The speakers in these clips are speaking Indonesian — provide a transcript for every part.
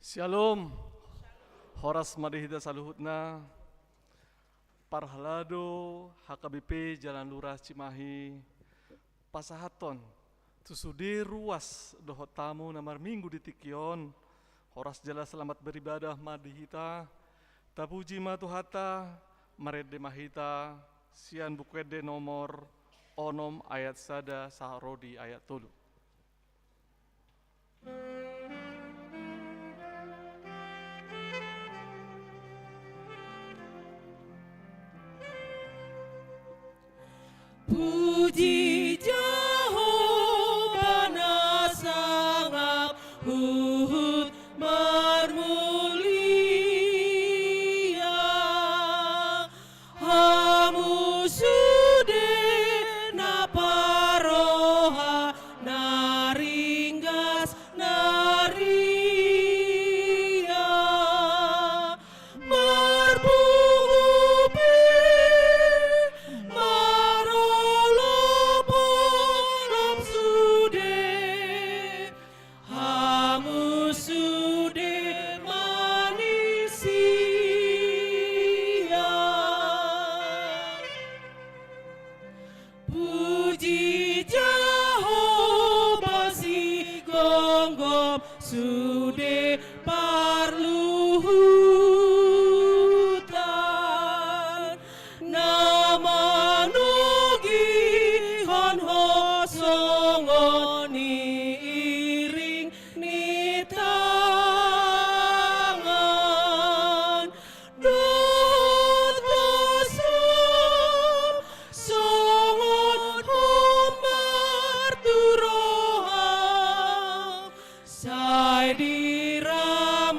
Shalom, Horas Madihida Saluhutna, Parhalado, HKBP Jalan Lurah Cimahi, Pasahaton, Tusudi ruas dohot tamu namar minggu di Tikion, Horas Jala Selamat Beribadah Madihita, Tapuji Matuhata, Marede Mahita, Sian Bukwede nomor, Onom ayat sada Saharodi ayat tulu. Puji Jehovah na sangap huhut marmulia, hamu sude na paroha na ringgas na ria, marbupe sude parluhutan nama nugi hon ho songoni iring ni tangan dot bosam songon homar turoha sai di ram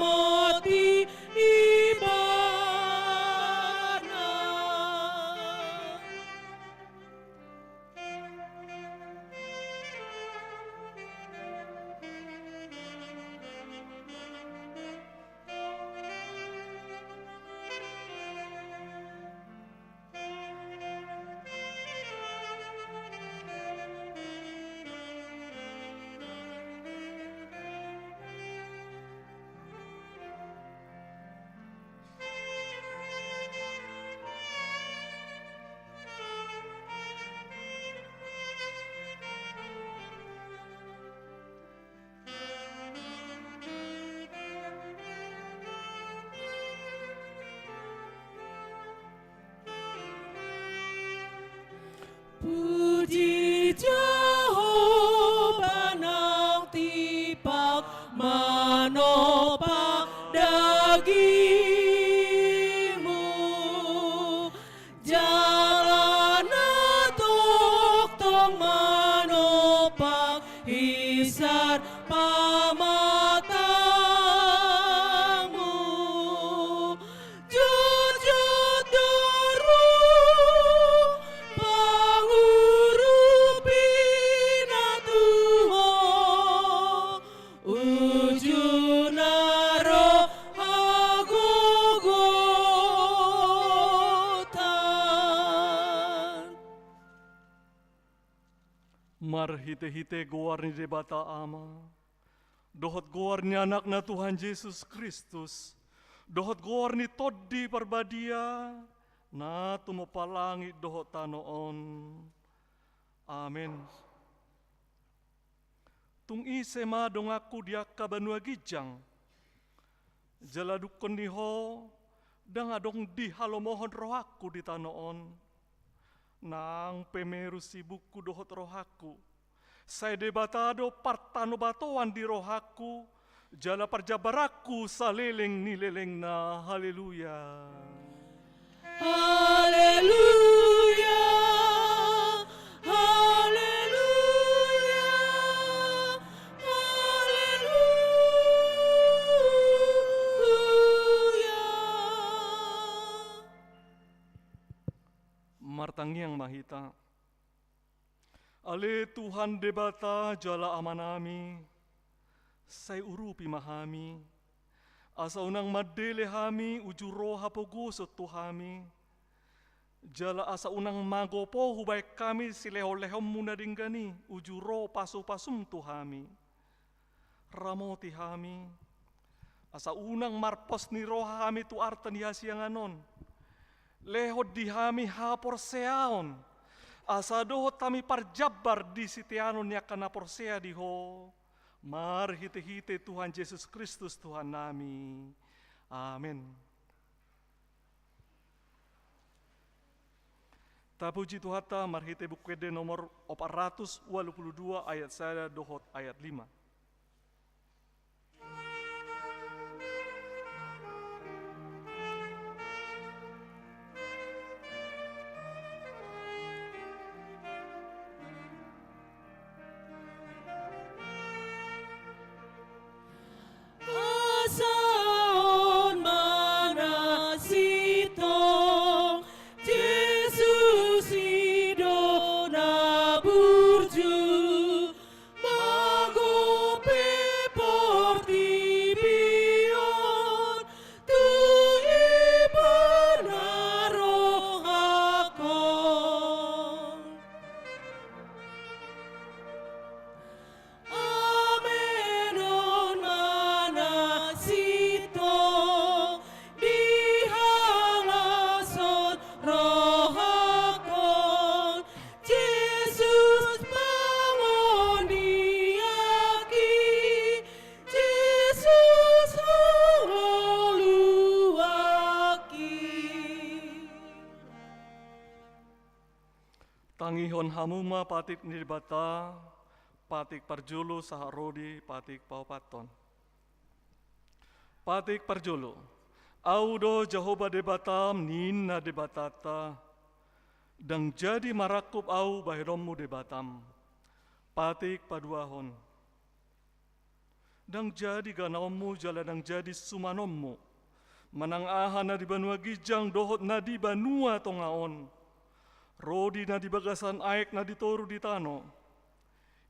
manopak dagingmu, jalan atok tong manopak hisar pamatamu, jujut doru pangurupina Tuho, ujunaro agogotan. Marhite-hite goar ni debata ama, dohot goar ni anak na Tuhan Yesus Kristus, dohot goar ni toddi parbadia, na tumapalangi dohot tanoon. Amen. Tung ise ma dong aku dia kabanua gijang, jaladukon niho, dang adong di halomohon rohaku di tanoon. Nang pemeru sibukku dohot rohaku, saya debatado partano batoan di rohaku, jala parjabaraku saleleng nileleng na haleluya. Haleluya, haleluya, haleluya. Martangiang mahita, ale Tuhan debata jala amanami, say urupi mahami, asa unang madele hami ujuro hapogo so tuhami, jala asa unang magopo hubay kami sileho-lehom muna dinggani, ujuro pasu-pasum tuhami, ramoti hami, asa unang marpos ni roha hami tu artan yasianganon, lehot di hami hapor seaon, asa dohot kami parjabar di sitianon ya kana porsea diho, marhite-hite Tuhan Yesus Kristus Tuhan nami. Amin. Tapuji Tuhata marhite bukwede nomor 482 ayat saya dohot ayat 5. Asaon manasitong Jesus idona burju, magope portibion tu ipanarong. Amenon manasito dihalason rohakon, Jesus pangoniaki, Jesus hangoluaki. Tangihon hamuma patik nilbata, patik parjulu saharodi patik paupaton. Patik parjulu, audo Jehovah debatam nina debatata, dang jadi marakup au bahirommu debatam. Patik paduahon, dang jadi ganaommu jala dang jadi sumanommu, manang aha na di banua gijang dohot na di banua tongaon, rodi na di bagasan aek na ditoru di tano,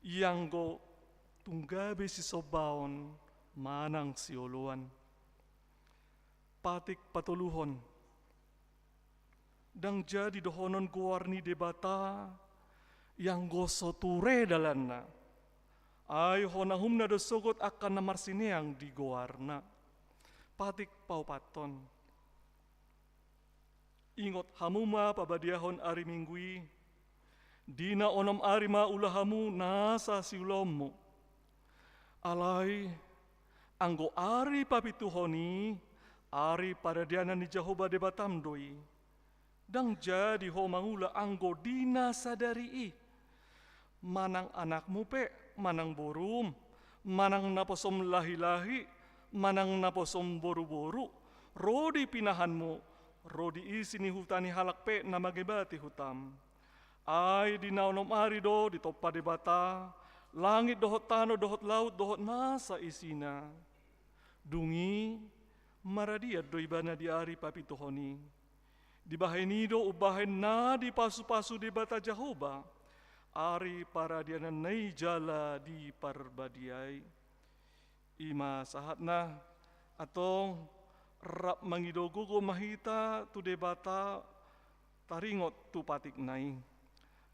yang go tunggabe si sobaon manang siuluan. Patik patuluhon, dang jadi dohonon guarni debata, yang go soture dalanna, ay honahumna dosogot akan namarsineang di goarna. Patik paupaton, ingot hamuma pabadiahon ari minggui, dina onom arima ulahamu nasa siulommu. Alay, anggo ari papituhoni, ari paradianan ni Jehovah debatam doi. Dang jadi ho mangula anggo dina sadari manang anakmu pe, manang borum, manang naposom lahi-lahi, manang naposom boru-boru, rodi pinahanmu, rodi isi ni hutani halakpe na magibati hutam. Ay di naunom ari do, di topa di bata, langit dohot tano, dohot laut, dohot nasa isina. Dungi, maradiat do ibana di ari papituhoni. Di bahay nido ubahay na di pasu-pasu di bata Jehovah. Ari para diananay jala di parbadiay. Ima sahat na atong rap mangidogugo mahita tu de bata taringot tu patik nai.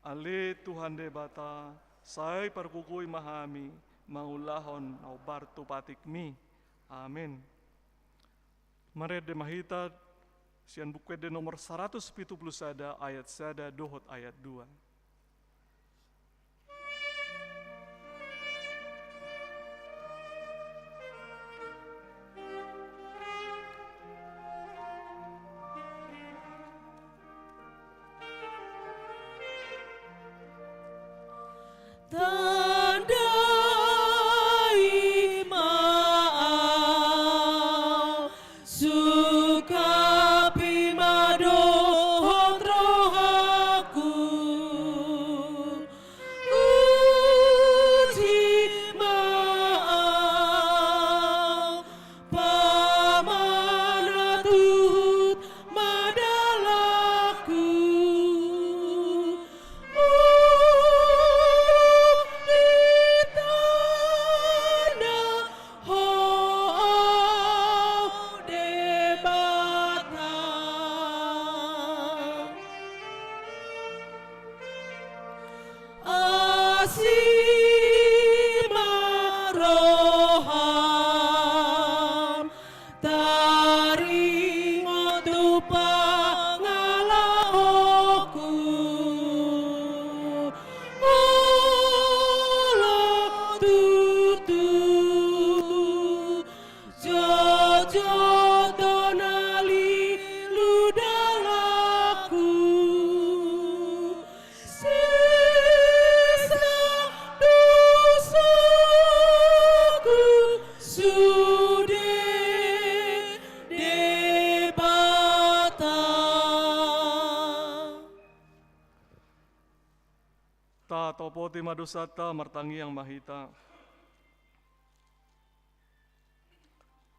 Ale Tuhan de bata say parkukoy mahami maulahon au bar tu patik mi. Amin. Mared de mahita sian buku de nomor 170 sada ayat sada dohot ayat 2. Tandai maaf sukapi madohot rohaku uji maaf pamana tuhut madalaku Topoti madusata martangi yang mahita.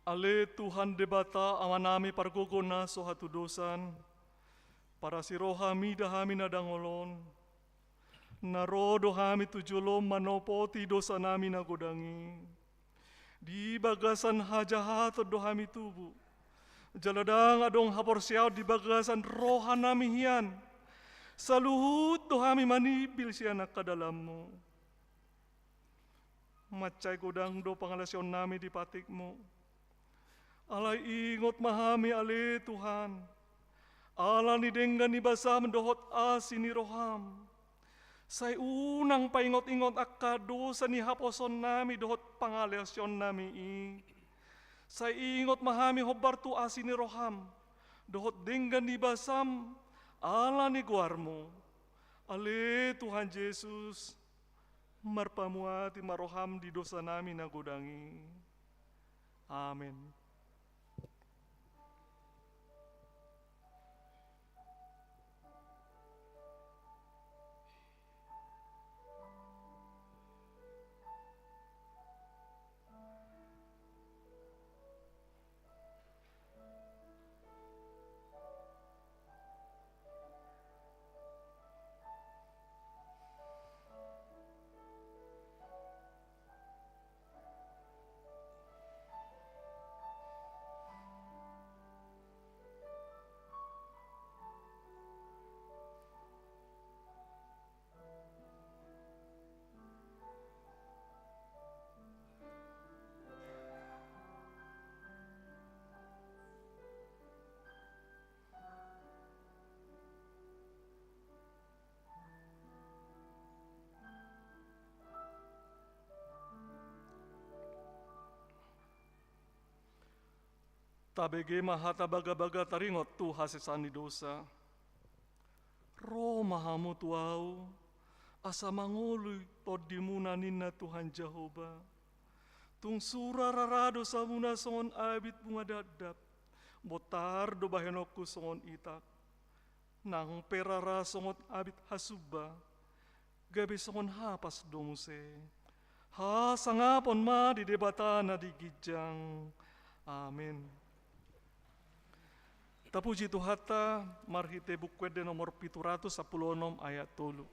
Ale Tuhan debata amanami pargogo na sohatu dosan, para sirohami dahami nadangolon, narodo hami tujulom manopoti dosa nami nagodangi. Di bagasan hajahat dohami tubu, jaladang adong hapor siaw di bagasan rohanami hian. Saluhut dohami manibil si anak ka dalammu. Macay godang do pangalasyon nami di patikmu. Alay ingot mahami ale Tuhan. Ala ni denggan ni basam dohot asi ni roham. Say unang paingot-ingot akka dosa ni haposon nami dohot pangalasyon nami i. Say ingot mahami hobar tu asi ni roham. Dohot denggan ni basam. Allah ni guarmu, ale Tuhan Yesus, marpamuati maroham di dosa nami nagodangi. Amin. Tabege mahata baga-baga taringot tu hasesani dosa. Ro mahamu tuau, asa mangului todimunanin na Tuhan Jehovah. tung sura rarado samuna songon abit bunga dadap, botar do bahenoku songon itak, nang perara songon abit hasuba, gabe songon hapas domuse, ha sangapon ma di debatana di gijang, amin. Tapuji Tuhata, marhite bukwede nomor 716 ayat 3.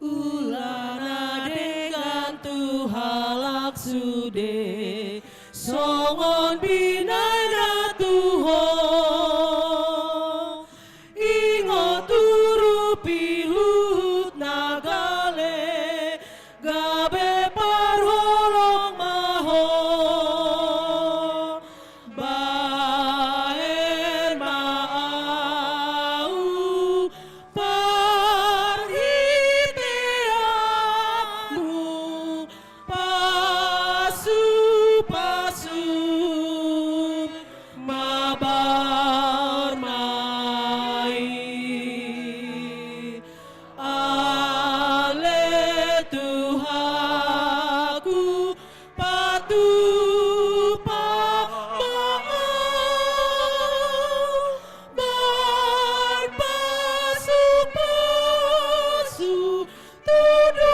Ulana dengan Tuhalak sude songon binana Tuho ingo turu pilut nagale gabe parholong maho baer maau parhiteamu pasu mabar mai ale Tuhaku patu pasu tudungan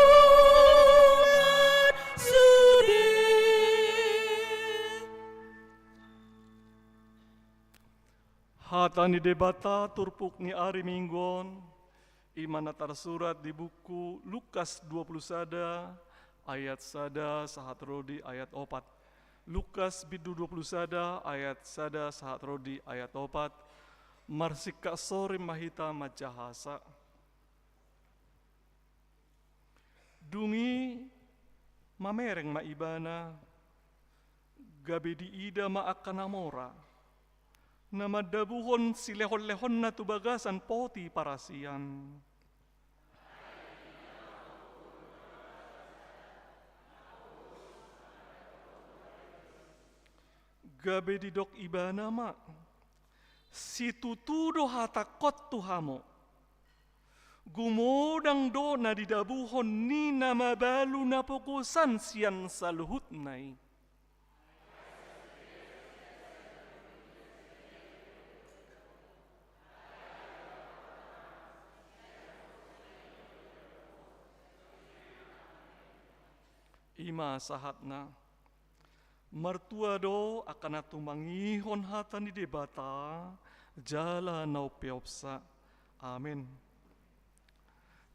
sudi. Hatani debata turpuk ni ari minggon, imana tersurat di buku Lukas 20 sada, ayat sada sahat rodi ayat 4. Lukas bidu 20 sada, ayat sada sahat rodi ayat 4. Marsika sore mahita majahasa. Dungi mamereng maibana, gabe di ida maakanamora. Nama dabuhon si lehon-lehon na tubagasan poti parasian. Gabe di dok ibana ma, si tutudo hatakot tuhamo. Gumodang do na di dabuhon ni nama balu na pokusan sian saluhut nai. Ima sahatna, mertua do akan atumangihon hatan di debata, jala nau peopsa. Amin.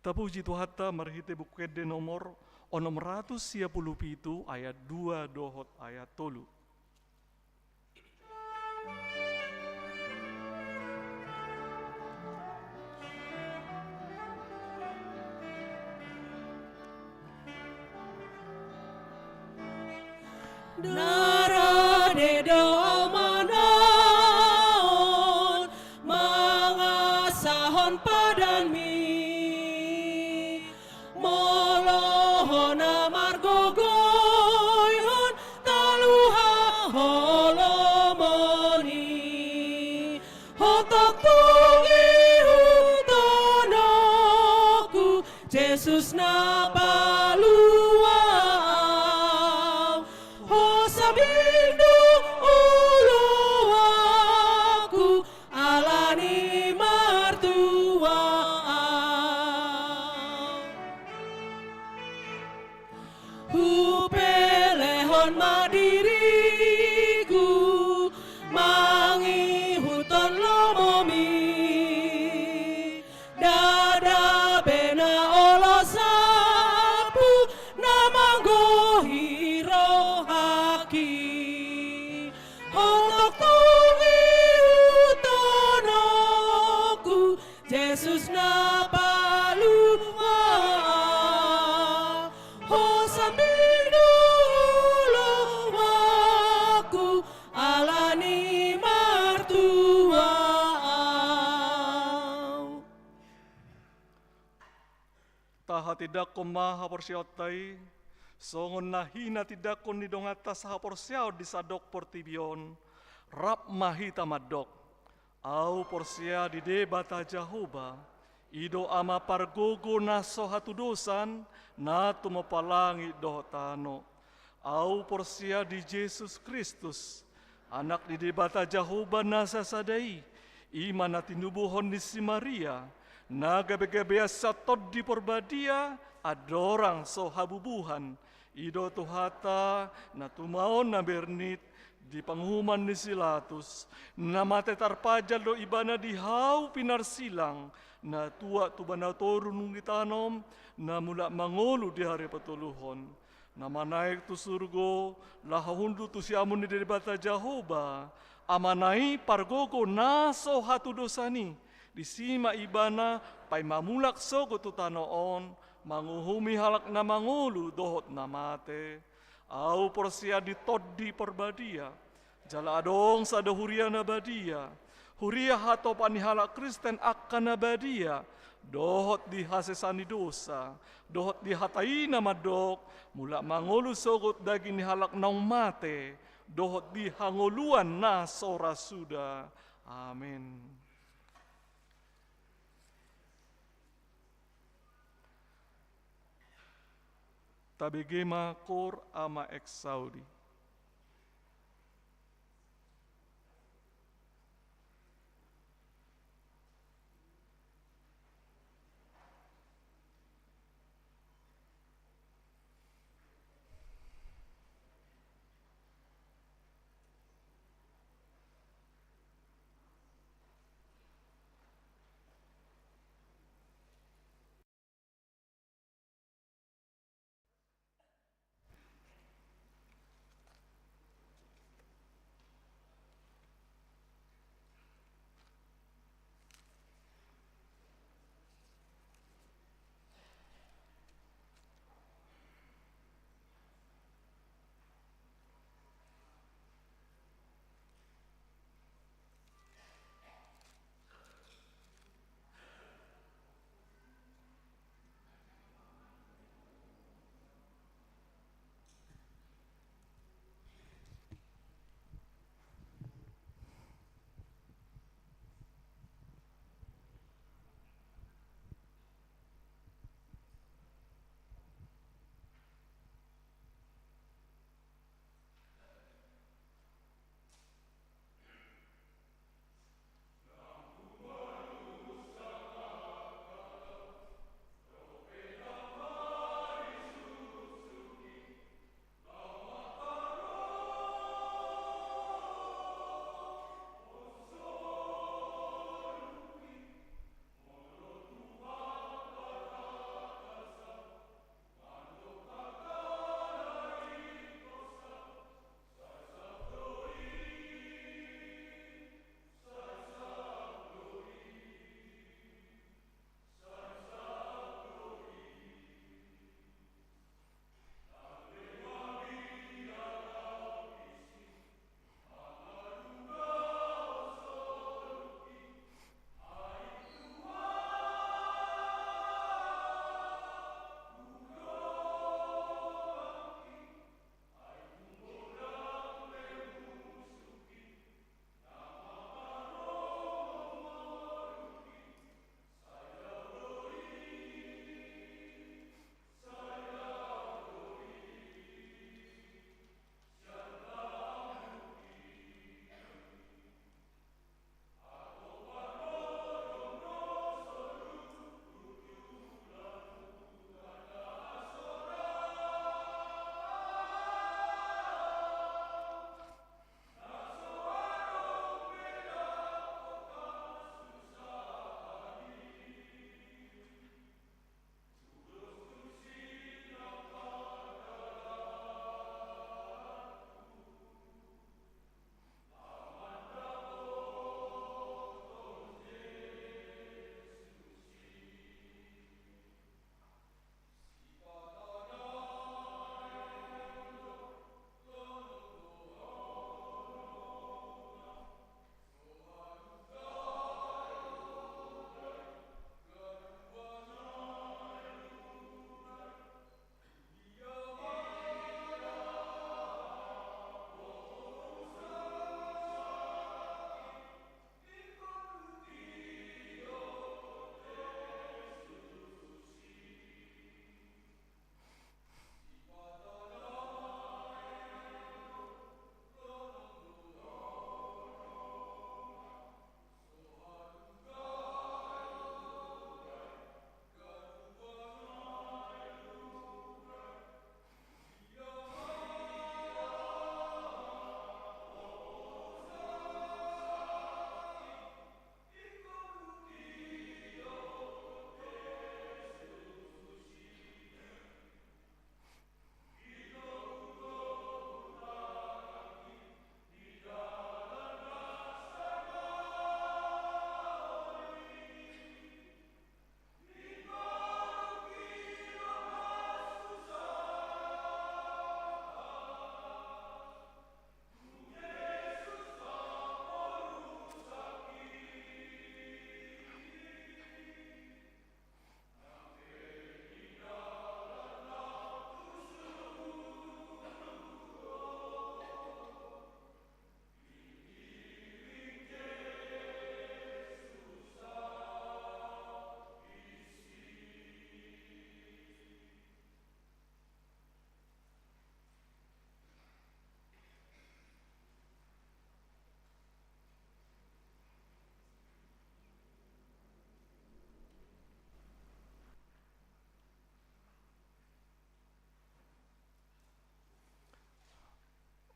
Tapuji Tuhata marhite bukwede nomor 657 ayat 2 dohot ayat 3. Narade domanaon mangasahon padanmi molohon amargogoyon taluha holomoni hotok tungi hutonoku Jesus na paluang Sabindo uluwaku alani martua hupelehon madiriku mangi huton lomomi dada bena olosapu namanggo hiro Hotok tungi utonoku Jesus na paluang Hosambidu uluwaku alani martu taha tidak ko maha porsiaw tay, songon nahina tidak ko ni dongata saha porsiaw di sadok portibion, rap mahita madok, au porsia di debata Jahoba, ido ama pargogo naso hatu dosan, na tumapalangi dohotano, au porsia di Yesus Kristus, anak di debata Jahoba nasa sadai, ima na tinubuhon ni si Maria, na gabe-gabea satod di porbadia, adorang so habubuhan, ido tuhata na tumaon na bernit, di panghuman ni Silatus, na matetarpajal do ibana di hau pinarsilang, na tua tubana torun nung itanom, na mula mangolu di hari patuluhon, na manaik tu surgo, lahahundu tu siamun ni debata Jahoba, amanai pargogo naso hatu dosani, di sima ibana pai mamulak sogo tu tanoon, manguhumi halak na mangolu dohot na mate, au porsia di toddi perbadia, jala adong sada huria na badia, huria hato panihala Kristen akan na badia, dohot di hasesani dosa, dohot di hatai na madok, mula mangolu sogot daging ni halak naung mate, dohot di hangoluan na sora suda. Amin. Tabigema kor ama exaudi.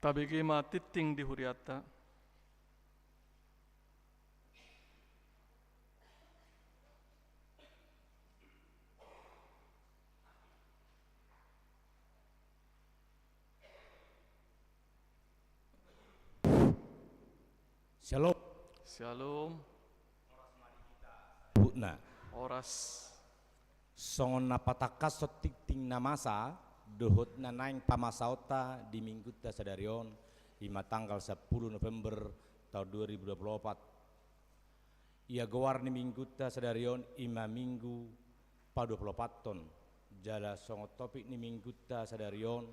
KBG ma titing di huriata. Shalom. Shalom. Butna. Oras. Songon napatakas sotik ting namasa dohot na naing pamasaota di minggu ta sadarion lima tanggal 10 November tahun 2024. Ia gawar ni minggu ta sadarion ima minggu pa 24 ton. Jala songo topik ni minggu ta sadarion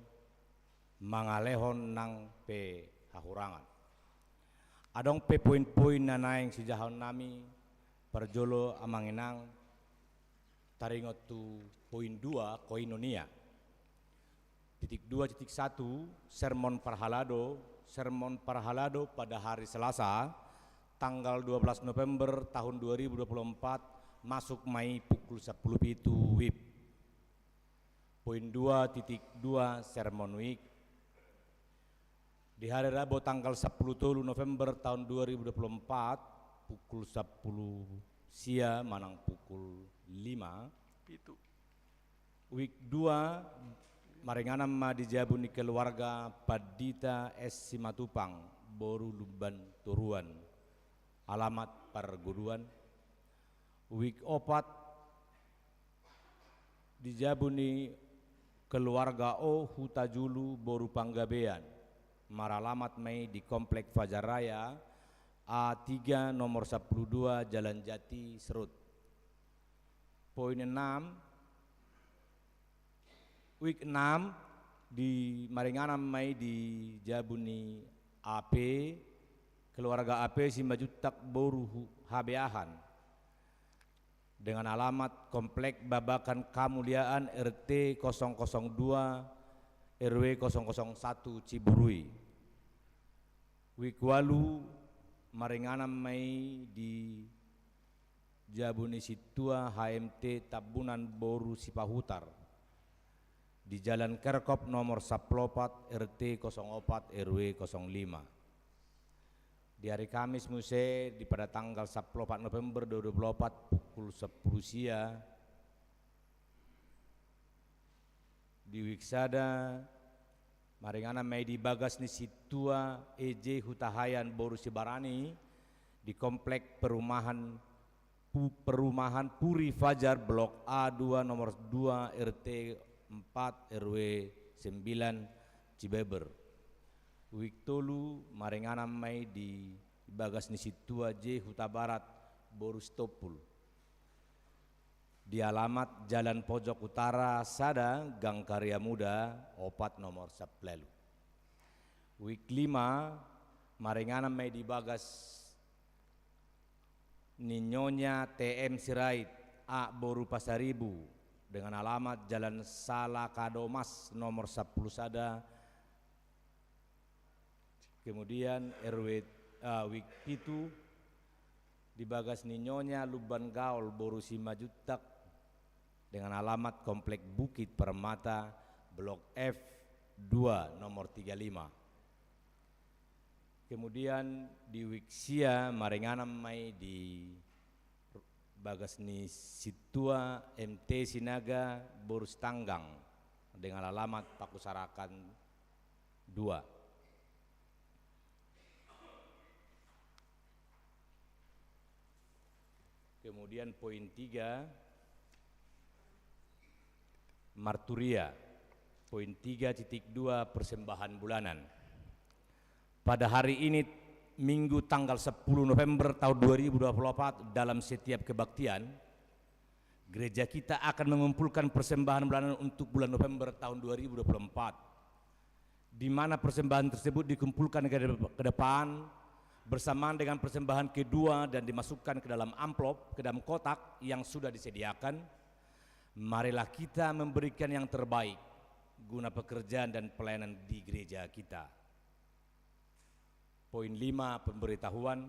mangalehon nang pe hahurangan. Adong pe poin-poin na naing si jahon nami perjolo amanginang taringot tu poin 2 koinonia. Titik 2.1 sermon parhalado pada hari Selasa tanggal 12 November tahun 2024 masuk Mei pukul 10 WIB. Poin 2.2 sermon week di hari Rabu tanggal 10 November tahun 2024 pukul 10 sia manang pukul 5 Pitu. week 2 maringanam ma dijabuni keluarga Padita S. Simatupang Boru Lumban Turuan alamat Parguruan. Week 4 dijabuni keluarga O Hutajulu Boru Panggabean maralamat Mei di Komplek Fajar Raya A3 nomor 12 Jalan Jati Serut. Poin 6 week 6 di Maringanam Mei di Jabuni AP keluarga AP Simbajutak Boru Habeahan dengan alamat Komplek Babakan Kamuliaan RT 002 RW 001 Ciburui. Week 8 Maringanam Mei di Jabuni Situa HMT Tabunan Boru Sipahutar di Jalan Kerkop nomor 14 RT 04 RW 05. Di hari Kamis Muse di pada tanggal 14 November 2024 pukul 10 sia di Wiksada Maringana Mei di Bagas ni Situa EJ Hutahayan Boru Sibarani di Komplek Perumahan Puri Fajar Blok A2 nomor 2 RT 4 RW 9 Cibeber. Wiktolu Maringana Mei di Bagas ni Situa J Huta Barat Boru Stopul di alamat Jalan Pojok Utara Sada Gang Karya Muda Opat nomor 10. Week 5 Maringana Mei di Bagas Ninyonya TM Sirait A Boru Pasaribu dengan alamat Jalan Salakadomas nomor 10 Sada. Kemudian RW week 7 di Bagas Ninyonya Luban Gaul Boru Simajutak dengan alamat Komplek Bukit Permata Blok F2 nomor 35. Kemudian di Wiksia Maringanam Mei di Bagas ni Situa MT Sinaga Boru Tanggang dengan alamat Pakusarakan 2. Kemudian poin 3 Marturia. Poin 3.2 persembahan bulanan. Pada hari ini Minggu tanggal 10 November tahun 2024 dalam setiap kebaktian gereja kita akan mengumpulkan persembahan bulanan untuk bulan November tahun 2024 di mana persembahan tersebut dikumpulkan ke depan bersamaan dengan persembahan kedua dan dimasukkan ke dalam amplop, ke dalam kotak yang sudah disediakan. Marilah kita memberikan yang terbaik guna pekerjaan dan pelayanan di gereja kita. Poin 5 pemberitahuan.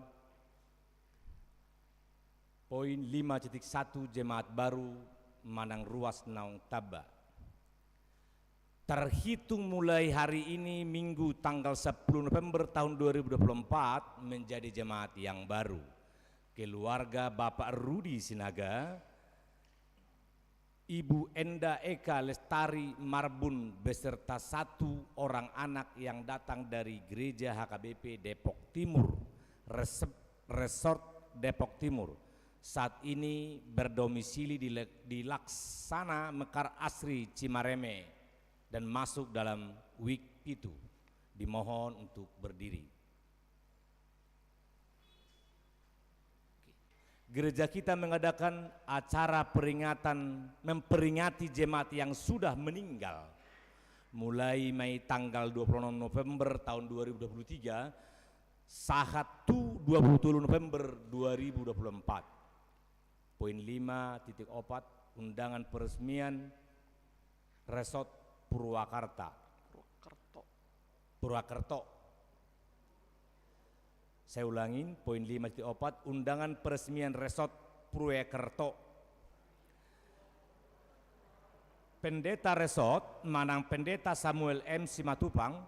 Poin 5.1 Jemaat Baru Manang Ruas Naung Taba. terhitung mulai hari ini Minggu tanggal 10 November tahun 2024 menjadi jemaat yang baru. Keluarga Bapak Rudi Sinaga, Ibu Enda Eka Lestari Marbun beserta 1 orang anak yang datang dari Gereja HKBP Depok Timur, Resort Depok Timur, saat ini berdomisili di Laksana Mekar Asri Cimareme dan masuk dalam week itu. Dimohon untuk berdiri. Gereja kita mengadakan acara peringatan memperingati jemaat yang sudah meninggal mulai Mei tanggal 26 November tahun 2023 sahat 27 November 2024. Poin 5.4 undangan peresmian Resort Purwakarta. Saya ulangin, poin 5.4 undangan peresmian Resort Purwakarta. Pendeta Resort Manang Pendeta Samuel M. Simatupang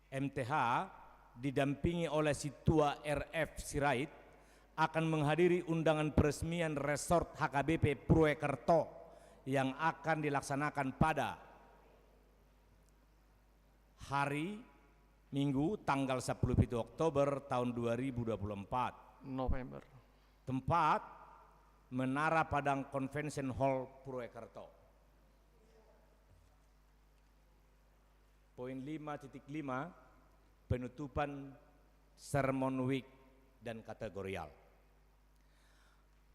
MTH didampingi oleh Situa RF Sirait akan menghadiri undangan peresmian Resort HKBP Purwakarta yang akan dilaksanakan pada hari Minggu tanggal 10 Oktober tahun 2024. November. Tempat Menara Padang Convention Hall Purwakarta. Poin 5.5 penutupan sermon week dan kategorial.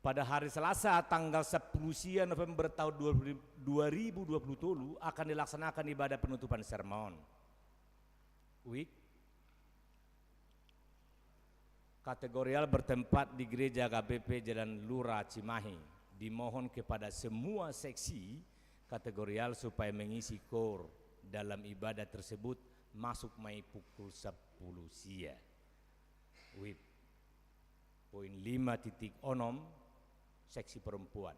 Pada hari Selasa tanggal 10 November tahun 2020 akan dilaksanakan ibadah penutupan sermon week. Kategorial bertempat di Gereja KBP Jalan Lurah Cimahi. Dimohon kepada semua seksi kategorial supaya mengisi kor dalam ibadah tersebut masuk Mei pukul 10 siang. WIB. Poin 5.6 seksi perempuan.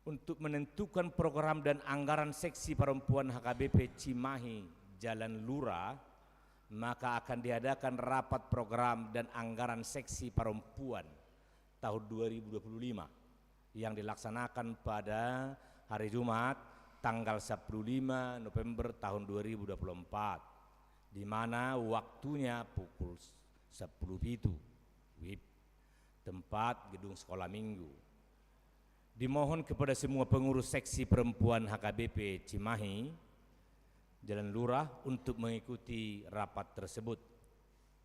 Untuk menentukan program dan anggaran seksi perempuan HKBP Cimahi Jalan Lurah, maka akan diadakan rapat program dan anggaran seksi perempuan tahun 2025 yang dilaksanakan pada hari Jumat tanggal 15 November tahun 2024, di mana waktunya pukul 10 itu. WIB. Tempat gedung sekolah minggu. Dimohon kepada semua pengurus seksi perempuan HKBP Cimahi Jalan Lurah untuk mengikuti rapat tersebut.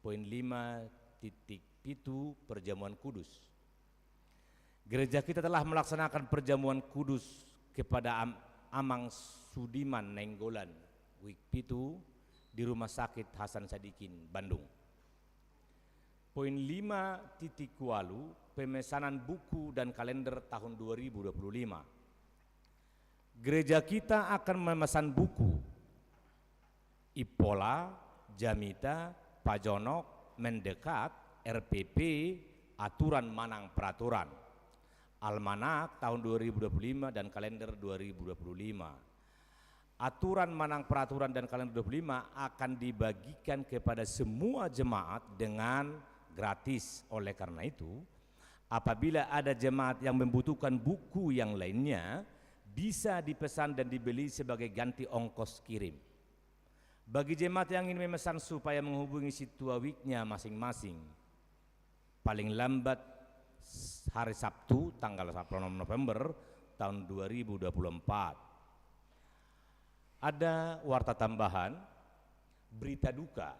Poin 5.7 perjamuan kudus. Gereja kita telah melaksanakan perjamuan kudus kepada Amang Sudiman Nenggolan week itu di Rumah Sakit Hasan Sadikin, Bandung. Poin 5.8 pemesanan buku dan kalender tahun 2025. Gereja kita akan memesan buku Ipola, Jamita, Pajonok, Mendekat, RPP, Aturan Manang Peraturan, Almanak tahun 2025 dan kalender 2025. Aturan Manang Peraturan dan kalender 2025 akan dibagikan kepada semua jemaat dengan gratis. Oleh karena itu, apabila ada jemaat yang membutuhkan buku yang lainnya, bisa dipesan dan dibeli sebagai ganti ongkos kirim. Bagi jemaat yang ingin memesan supaya menghubungi Situa Week-nya masing-masing, paling lambat hari Sabtu tanggal 16 November tahun 2024. Ada warta tambahan, berita duka.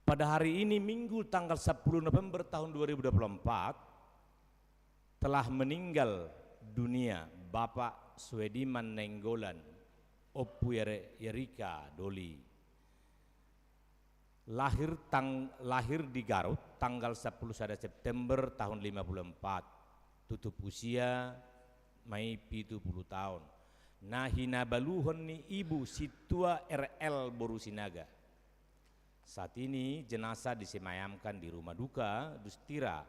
Pada hari ini Minggu tanggal 10 November tahun 2024 telah meninggal dunia Bapak Swediman Nenggolan Opu Yerika Doli. Lahir di Garut tanggal 10 September tahun 54. Tutup usia Mei 70 tahun. Nahina baluhon ni ibu Situa RL Borusinaga. Saat ini jenazah disemayamkan di rumah duka Dustira.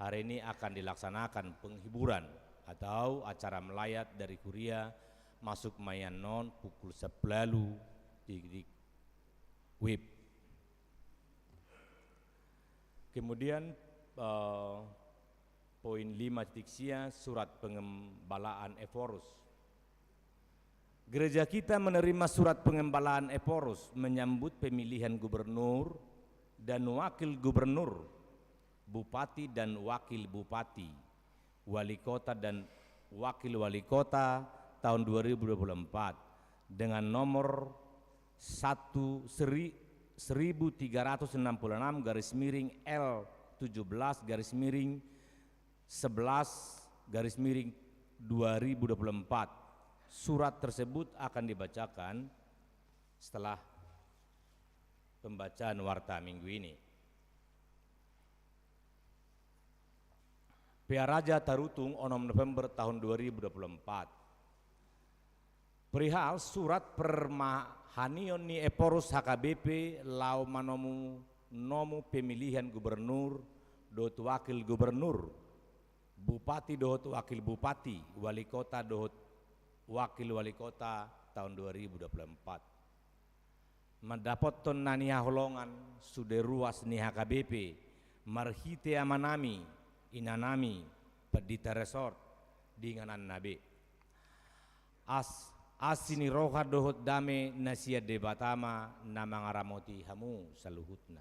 Hari ini akan dilaksanakan penghiburan atau acara melayat dari Kuria masuk mayanon pukul 10 di WIB. Kemudian poin 5 surat pengembalaan Eforus. Gereja kita menerima surat pengembalaan Eforus menyambut pemilihan gubernur dan wakil gubernur, bupati dan wakil bupati, wali kota dan wakil wali kota tahun 2024 dengan nomor 1366 L17/11/2024. Surat tersebut akan dibacakan setelah pembacaan warta minggu ini. Pia Raja Tarutung 6 November tahun 2024. Perihal surat permahanion ni Eforus HKBP lau manomu nomu pemilihan gubernur, dot wakil gubernur, bupati dot wakil bupati, wali kota dot wakil wali kota tahun 2024. Mendapoton nania holongan sudah ruas ni HKBP marhite amanami inanami pedita resort dinganan nabe asini roha dohot dame nasia debatama nama ngaramoti hamu saluhutna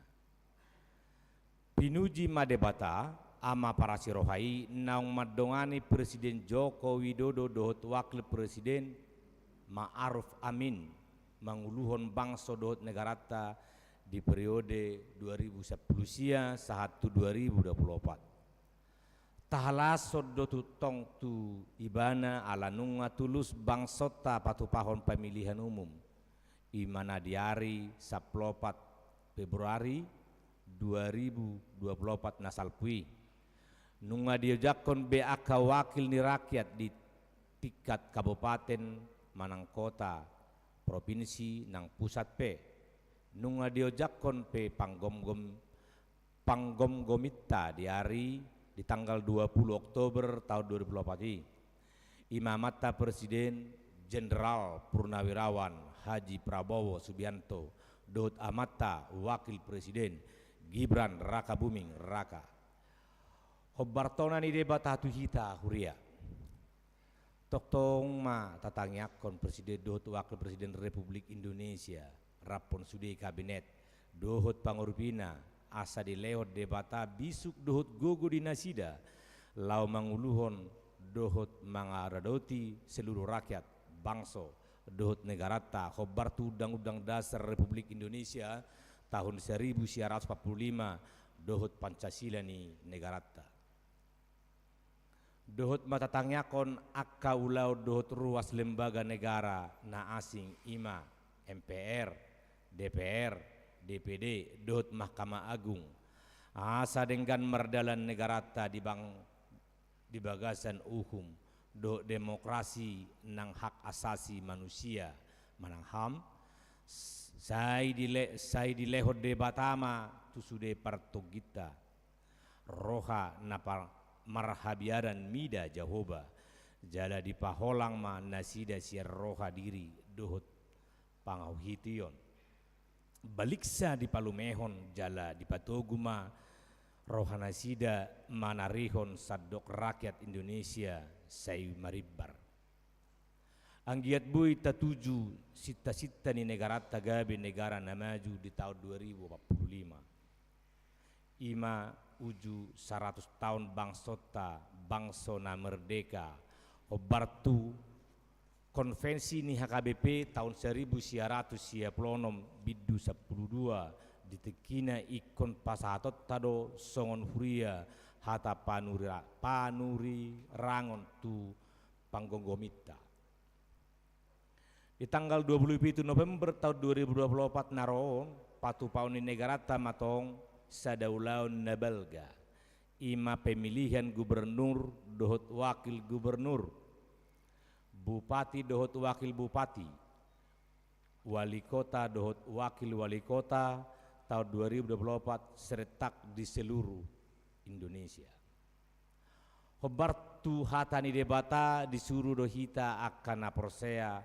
pinuji madebata ama para sirohai naung madongani Presiden Joko Widodo dohot wakil Presiden Ma'aruf Amin manguluhon bangsa dohot negarata di periode 2010 sia sahatu 2024. Tahalasod dotu tong tu ibana ala nunga tulus bangsota patu pahon pemilihan umum imana diari 14 Februari 2024 nasalpui nunga diojakon BAK wakil ni rakyat di tingkat kabupaten manang kota provinsi nang pusat pe nunga diojakon pe panggomgomita di hari di tanggal 20 Oktober tahun 2024 imamata Presiden Jenderal Purnawirawan Haji Prabowo Subianto dot amata Wakil Presiden Gibran Raka Buming Raka hobbartona ni debat hatu hita huria toktong ma tatangyakon Presiden dot Wakil Presiden Republik Indonesia rapon sudi kabinet dohot pangurpina asa di lewat debata bisuk dohot gogo di nasida lau manguluhon dohot mangaradoti seluruh rakyat bangso dohot negarata khobartu undang-undang dasar Republik Indonesia tahun 1945 dohot Pancasila ni negarata dohot matatangyakon akka ulau dohot ruas lembaga negara na asing ima MPR DPR DPD dohot Mahkamah Agung asa dengan merdalan negarata di bagasan uhum dohot demokrasi nang hak asasi manusia manang HAM sai di lehot debatama tu sude partogita roha napa marhabiaran mida jahoba jala di paholang ma nasida siar roha diri dohot pangauhition baliksa di palumehon jala di patoguma rohana sida manarihon sadok rakyat Indonesia say maribar anggiat bui tatuju sita-sita ni negara tagabe negara na maju di tahun 2045 ima uju 100 tahun bangsota bangso na merdeka obartu konvensi ni HKBP tahun 1996 biddu 12 ditekina ikon pasahatot tado songon huria hata panuri rangon tu panggonggomita di tanggal 27 November tahun 2024 naroon patu pauni negarata matong sadaulaun nabalga ima pemilihan gubernur dohot wakil gubernur bupati dohot wakil bupati wali kota dohot wakil wali kota tahun 2024 seretak di seluruh Indonesia Hobartu hatani debata disuruh dohita akan prosea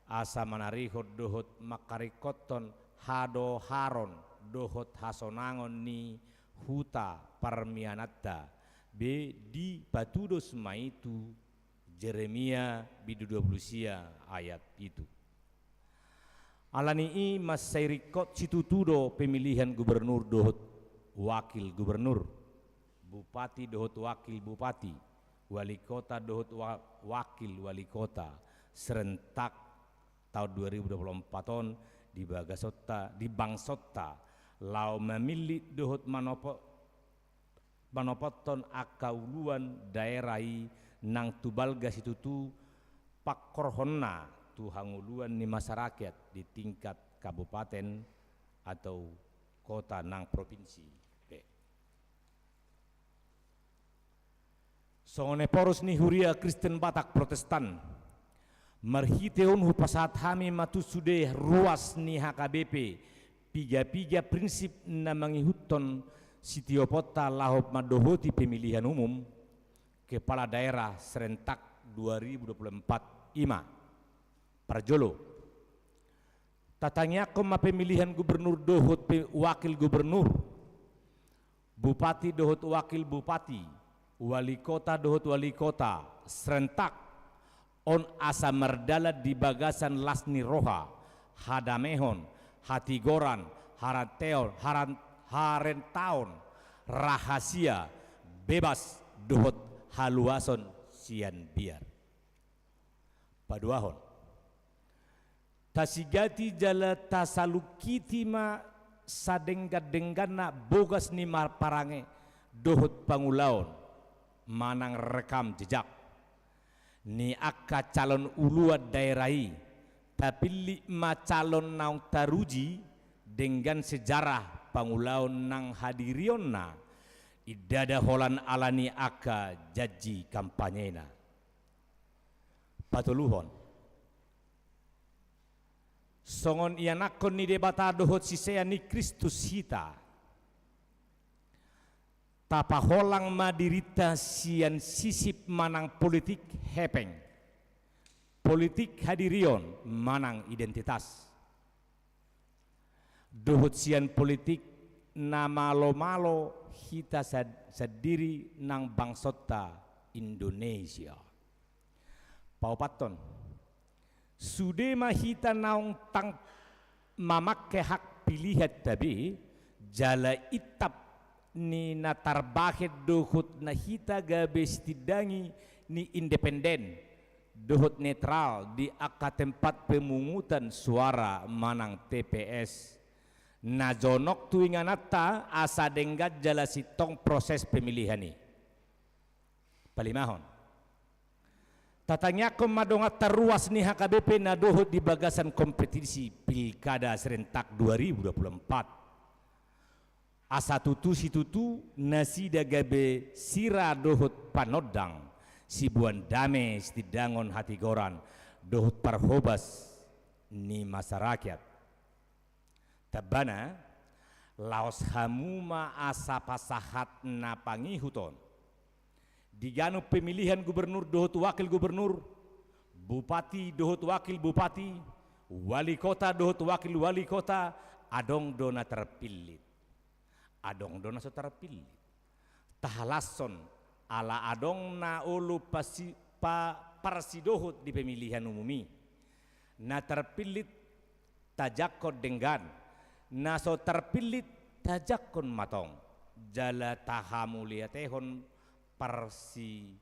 asa manarihot dohot makarikoton hado haron dohot hasonangon ni huta parmianatta be di patudos maitu Jeremia bidu 20 ayat itu. Alani i masairikot situtudo pemilihan gubernur dohot wakil gubernur, bupati dohot wakil bupati, wali kota dohot wakil wali kota serentak tahun 2024 on di Bagasota di Bangsota lau memilih dohot manopoton akauluan daerai nang tubalga situtu pakorhonna tu hanguluan ni masyarakat di tingkat kabupaten atau kota nang provinsi. Songone poros ni huria Kristen Batak Protestan marhiteon hu pasat hami matu sude ruas ni HKBP piga prinsip na mangihuton sitiopota lahop madohoti pemilihan umum kepala daerah serentak 2024 ima Parjolo tatanya koma pemilihan gubernur dohot wakil gubernur, bupati dohot wakil bupati, wali kota dohot wali kota serentak on asa merdala di bagasan lasni roha hadamehon hatigoran harentaon rahasia bebas dohot haluason sian biar paduahon tasigati jala tasalukiti ma sadengga-denggana bogas ni parange dohot pangulaon manang rekam jejak ni akka calon ulua daerai tapi lima calon naung taruji dengan sejarah pangulaon nang hadirionna idada holan alani akka jaji kampanyena patuluhon songon ianakon ni debata dohot sisea ni Kristus hita tapaholang madirita sian sisip manang politik hepeng politik hadirion manang identitas dohot sian politik na malo-malo hita sadiri nang bangsota Indonesia paupaton sude mahita naung tang mamakke hak pilihan tapi jala itap ni natarbahet dohot nahita gabe stidangi ni independen dohot netral di aka tempat pemungutan suara manang TPS najonok tuinganata asa denggat jala sitong proses pemilihan ni palimahon tatanya madongat taruas ni HKBP na dohot di bagasan kompetisi pilkada serentak 2024 asa tutu si tutu nasi dagabe sira dohot panodang sibuan dame stidangon hati goran dohot parhobas ni masyarakat tabana laos hamuma asa pasahat na pangihuton diganu pemilihan gubernur dohot wakil gubernur, bupati dohot wakil bupati, wali kota dohot wakil wali kota, adong dona terpilih adong dona so terpilih tahalason ala adong na ulu parsidohot di pemilihan umumi na terpilih tajakon denggan na so terpilih tajakon matong jala tahamu liatehon parsi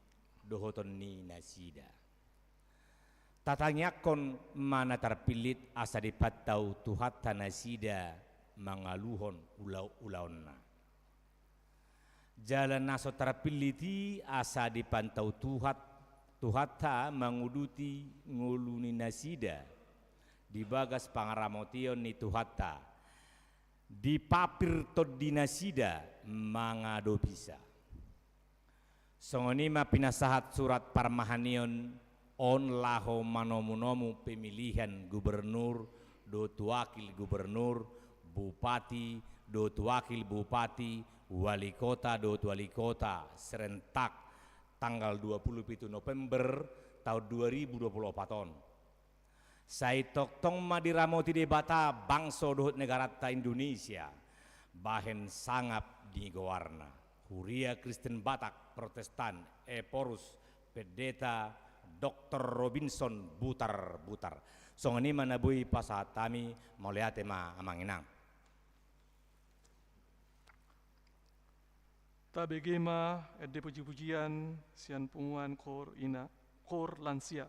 dohoton ni nasida tatanyakon mana terpilih asa dipatau tuhata nasida mangaluhon ulau-ulaonna jalan naso terpilih ti asa dipantau tuhata manguduti nguluni nasida di bagas pangaramotion ni tuhata di papir tod di nasida mangado bisa songoni ma pinasahat surat parmahanion on laho manomu-nomu pemilihan gubernur dot wakil gubernur bupati dot wakil bupati wali kota dot wali kota serentak tanggal 27 November tahun 2024 on. Sai toktong madiramo ti debata bangsa dohut negara ta Indonesia bahen sangap di gowarna Huria Kristen Batak Protestan Porus Pendeta Dr. Robinson Butar songani manabui pasatami moliate ma amanginang. Tabegema ede puji-pujian sian punguan kor lansia.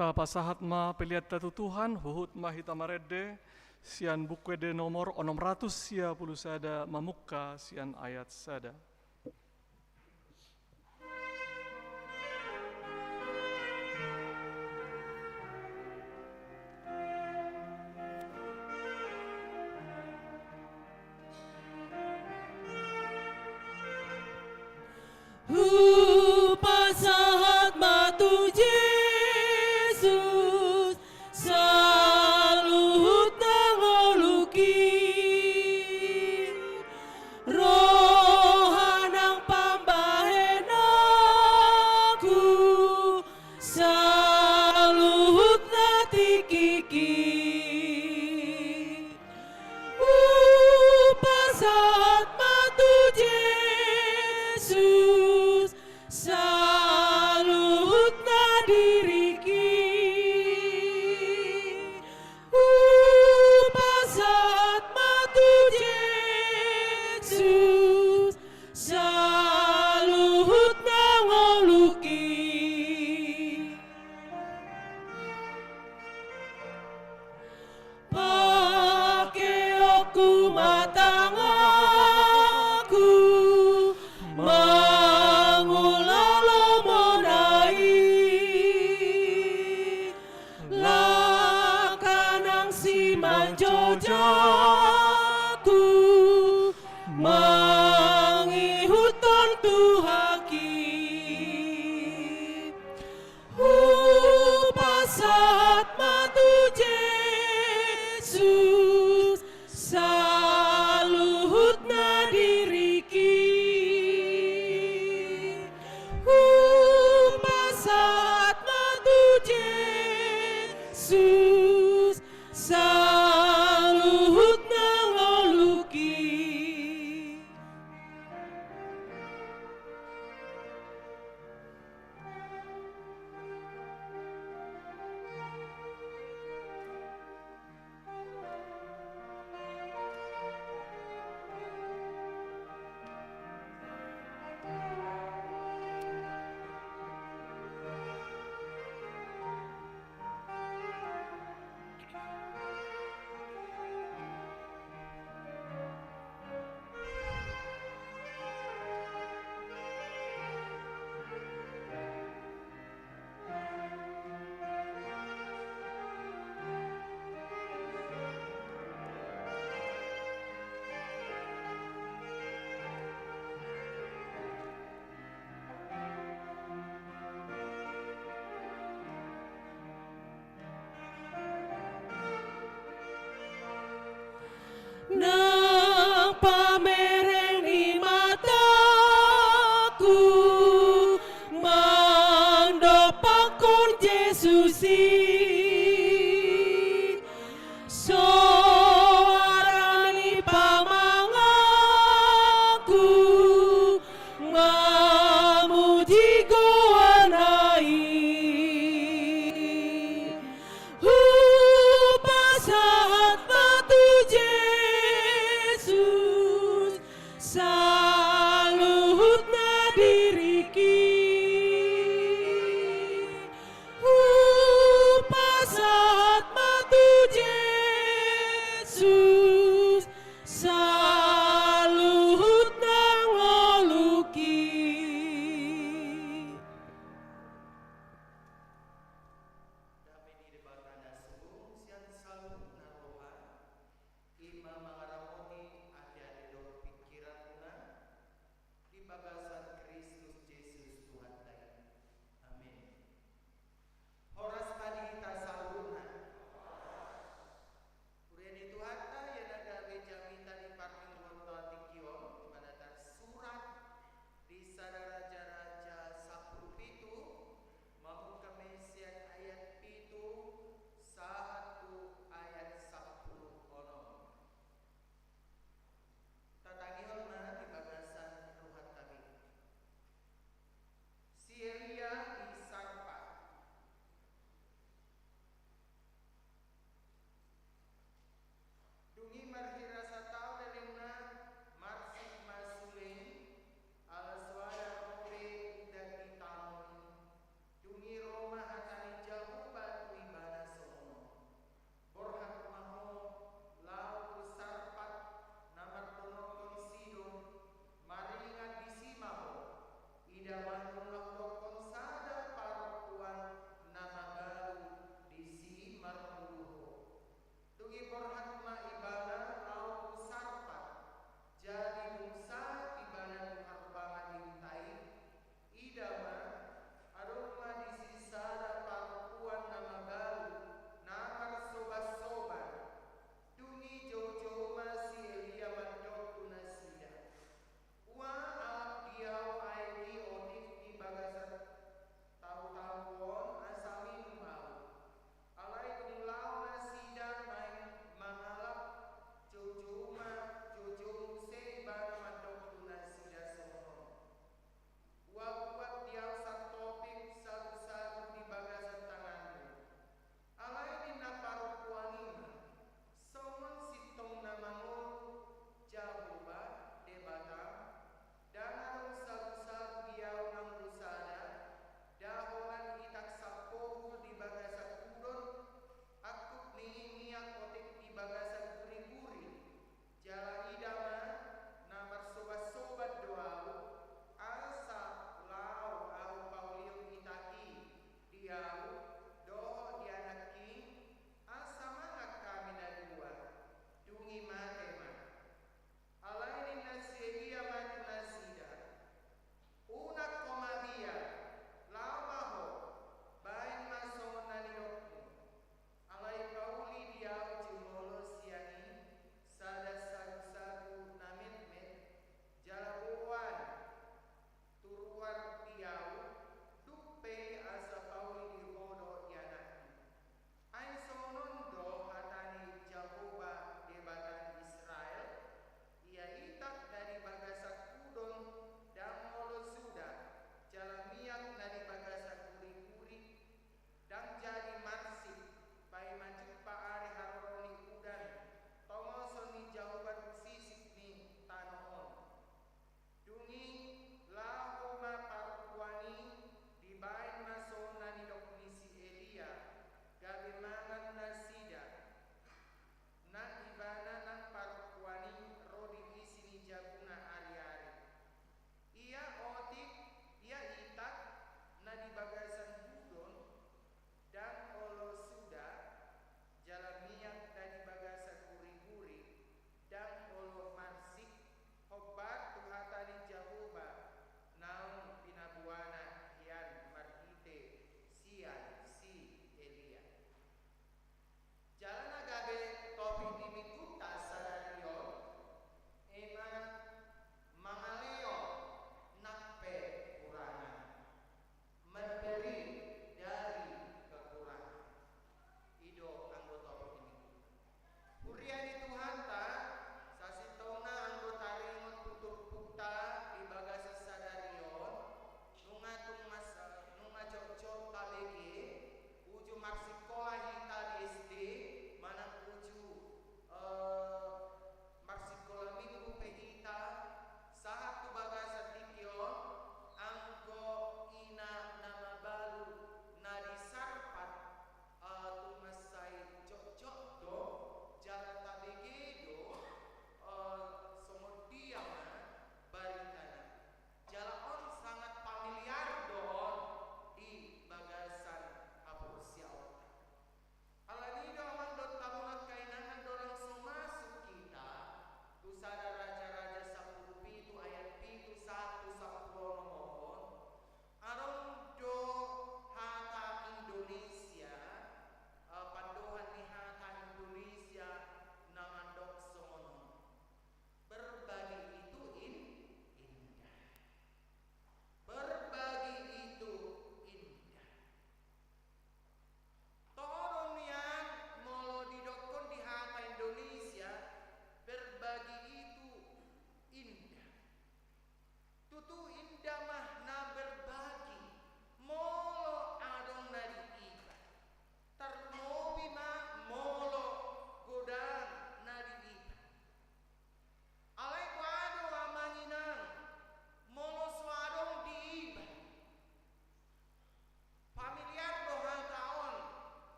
Ta pasahat ma peliat tatu Tuhan, huhut ma hitamarede, sian bukwede nomor 600 sia puluh sada mamukka sian ayat sada. saat matu Yesus salut nadiriki saat matu Yesus salut nangoluki pakai aku matangaku mangulalo monai lakanang si manjojaku mangihuton tuhaki saat matu Yesus salut nadiriki saat matu Yesus salut nangoluki nang pamereng di mataku mandopakon Yesusi soarani pamangaku ngamuji goanai saat matu Yesus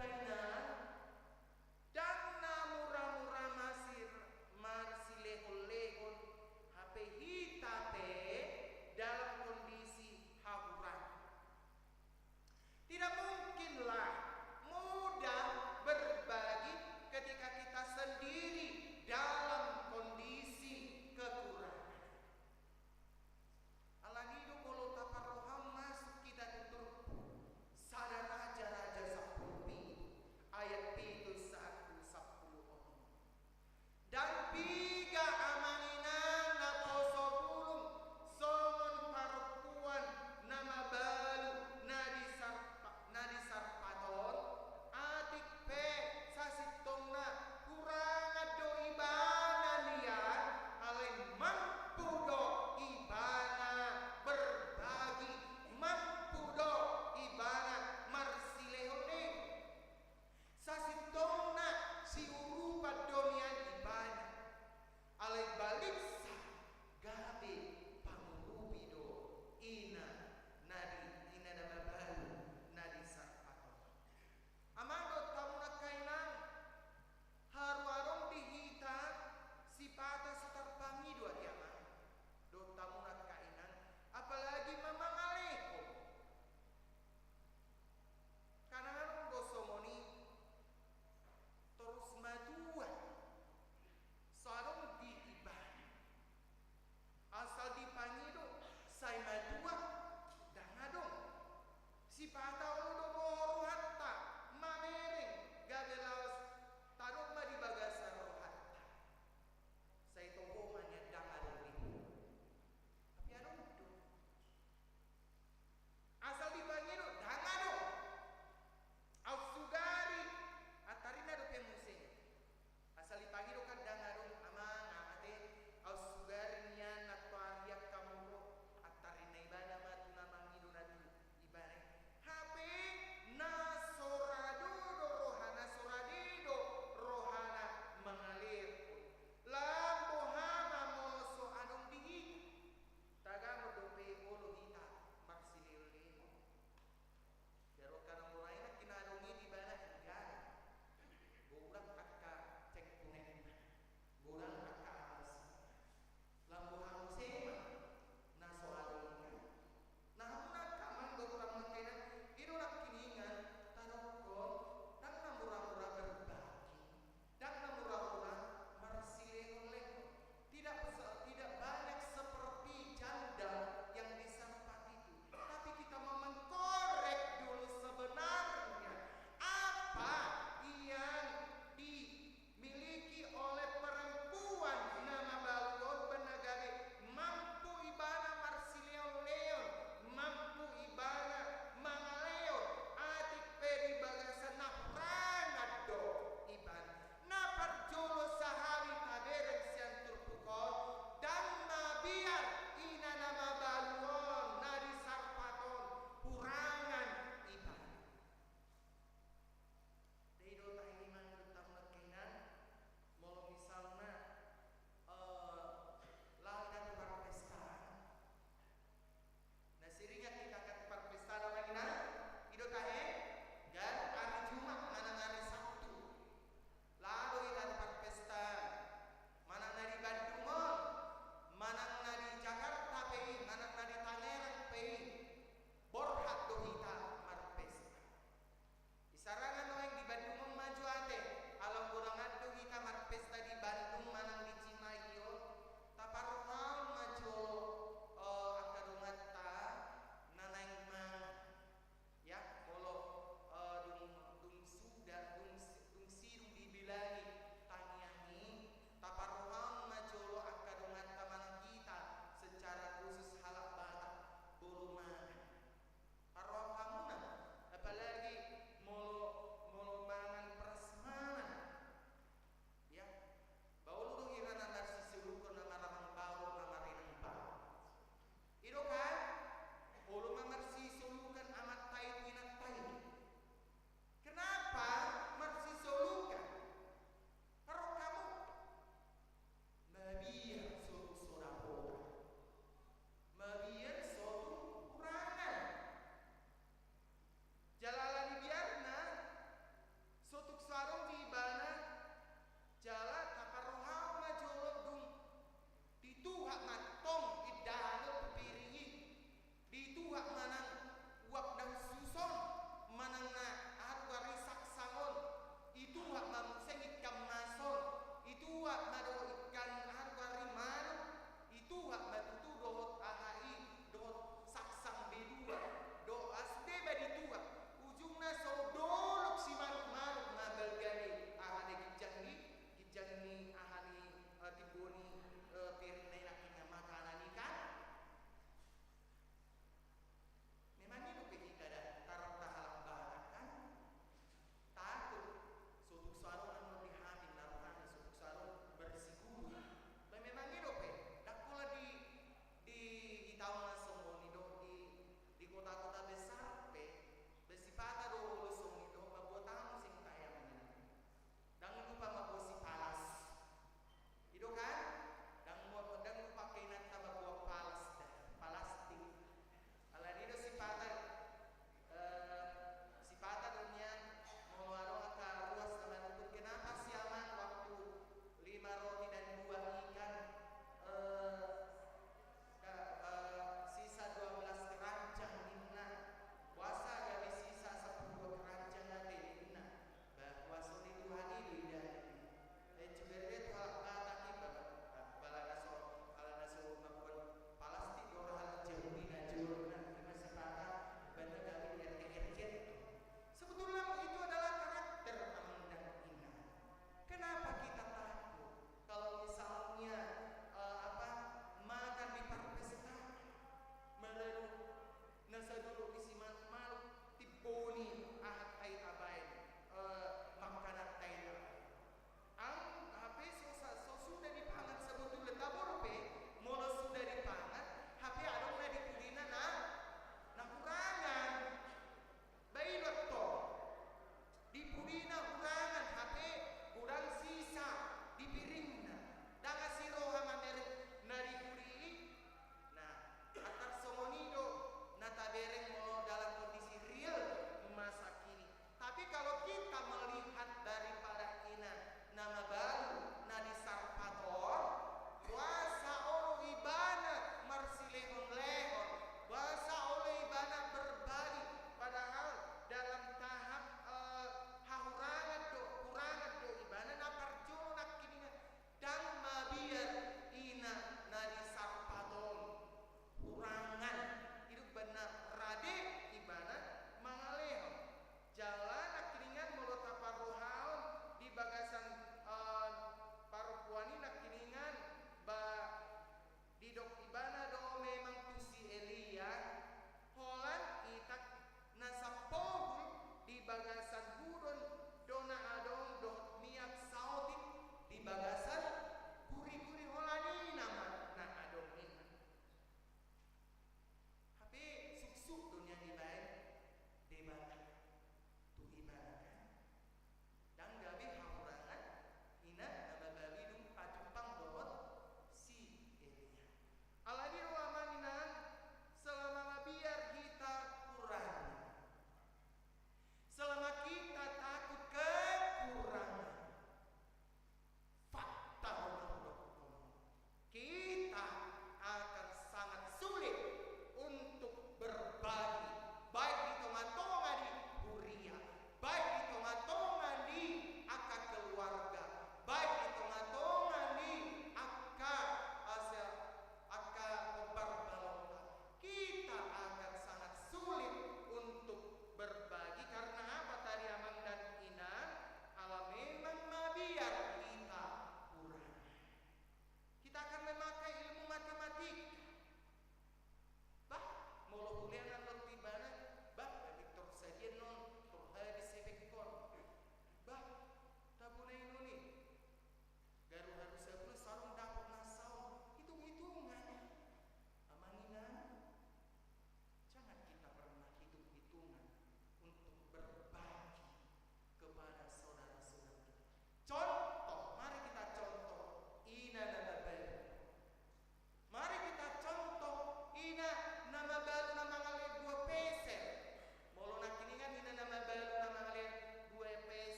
kainan dan na murah-murah masir marsilehon-lehon HP hitape dalam kondisi haburan. Tidak mungkinlah mudah berbagi ketika kita sendiri dalam kondisi kekurangan. Alanido kalau taparoham masuk kita tutur sada raja-raja sapupi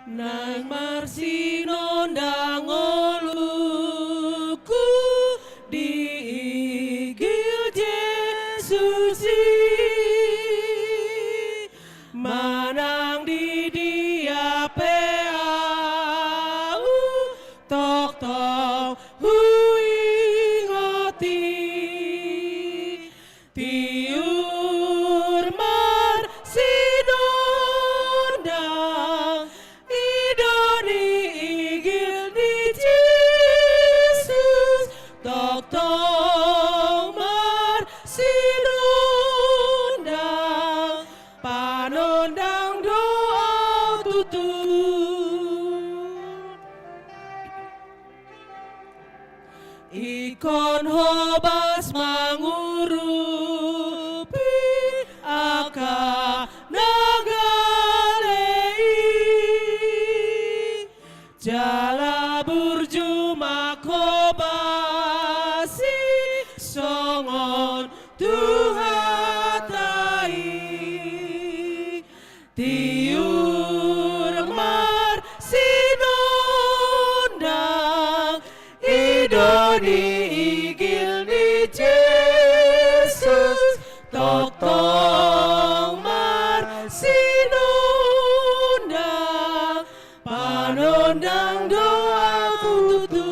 Nang marsinondang oluku diigil Yesus manang di dia peau tok tok huingoti tiur mar sinondang idoni igil di Yesus tok tok mar sinondang panondang doa tutur ikon hobas mangurupi aka nagalei jala burjuma kobasi songon tuhatai tiur mar sinondang idoni igil di Yesus tok tok mar sinondang panondang doa tutur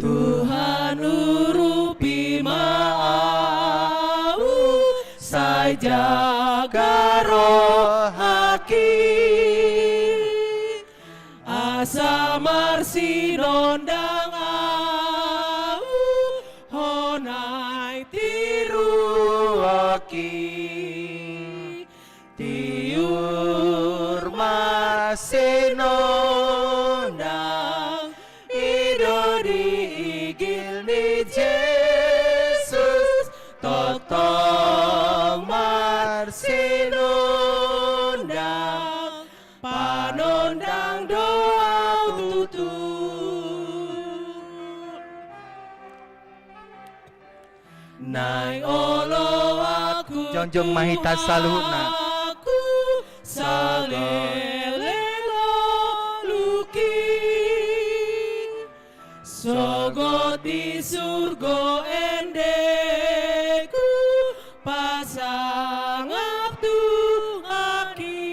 Tuhan urupi mau saya jaga rohaki asa marsinondang au honai tiruaki tiur masinondang idoni igil ni Yesus tok tok marsinondang panondang doa tutur nai olo aku Jongjong mahita saluhutna. aku salelelo luki sogot di surgo endeku pasang abdu aki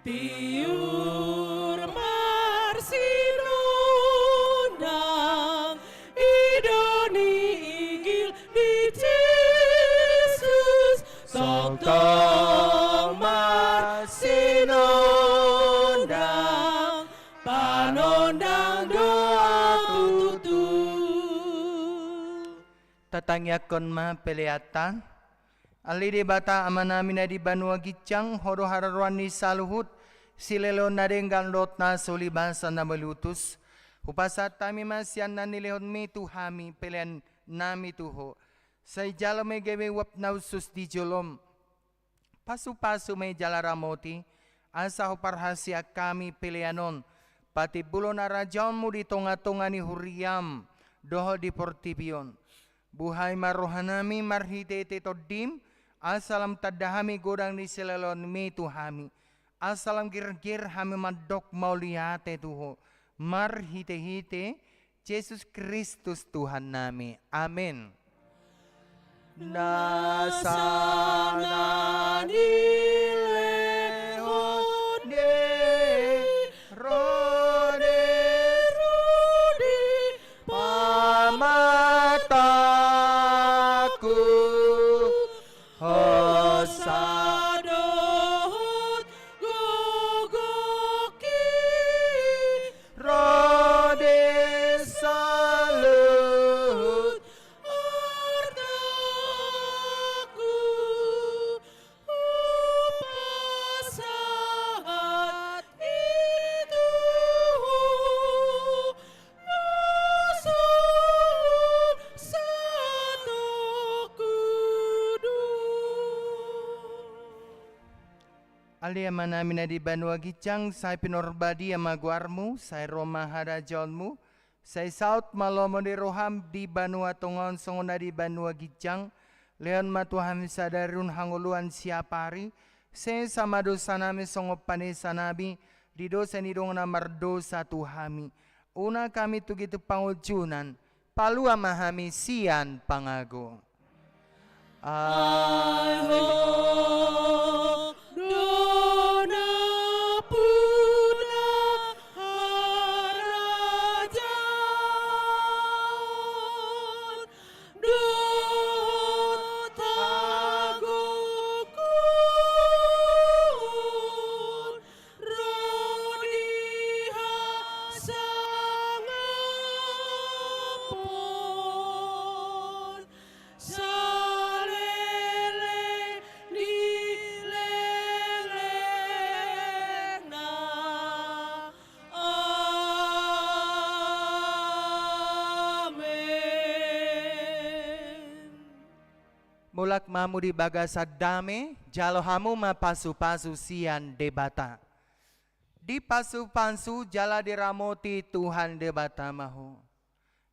tiur marsinondang idoni igil di Yesus sotong marsinondang panondang doa tutur Tatangyakon ma peleatan alidi bata amanamina di banua gicang horo hararuan ni saluhut silelo nadenggan lotna solibasa na malutus upasat tami masyan na nilehon mi tuhami pelean nami tuho say jalo may gawe wap nausus di jolom pasu-pasu may jalaramoti asa huparhasya kami peleanon pati bulo na rajaon mo di tonga-tonga ni Huriam doho di Portibion buhay marohanami marhitete todim asalam tadahami godang ni selelon mi tuhami asalam gir-gir hami madok maulihate tuho marhite-hite Yesus Kristus Tuhan nami amin. Nasana nilehon de rode rudi pamata aku Hosa Sadohut gogoki Rode salut ardaku upasahat itu rasul satu kudu. Ali amanamina di Banua Gicang, saya pinorbadi amaguarmu, saya Roma harajonmu, saya saut malomo di roham di Banua Tongon songona di Banua Gicang, leon matuham sadarun hanguluan siapari, saya sama dosa nami songopane sanabi, di dosa ni dong na mardosa tuhami. Una kami tugitu pangujunan, palu amahami sian pangago. Aiho dona puna harajan dohot tagukun rodiha sangapun salele di leleng na amen. Mulak mamu di bagasa dame, jalo hamu mapasu-pasu sian debata. Di pasu-pasu jala diramoti Tuhan debata mahu.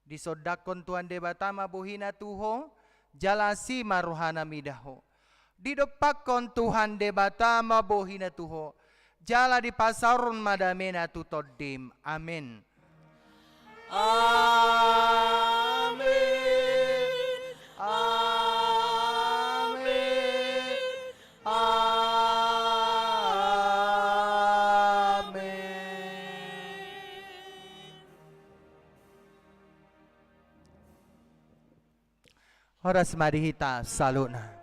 Di sodakon Tuhan debata mabuhina tuho, jala si maruhana midaho. Di dopakon Tuhan debata mabuhina tuho, jala di pasarun madamena tutodim. Amin. Amin. Amin. Amin. Horas marihita saluna.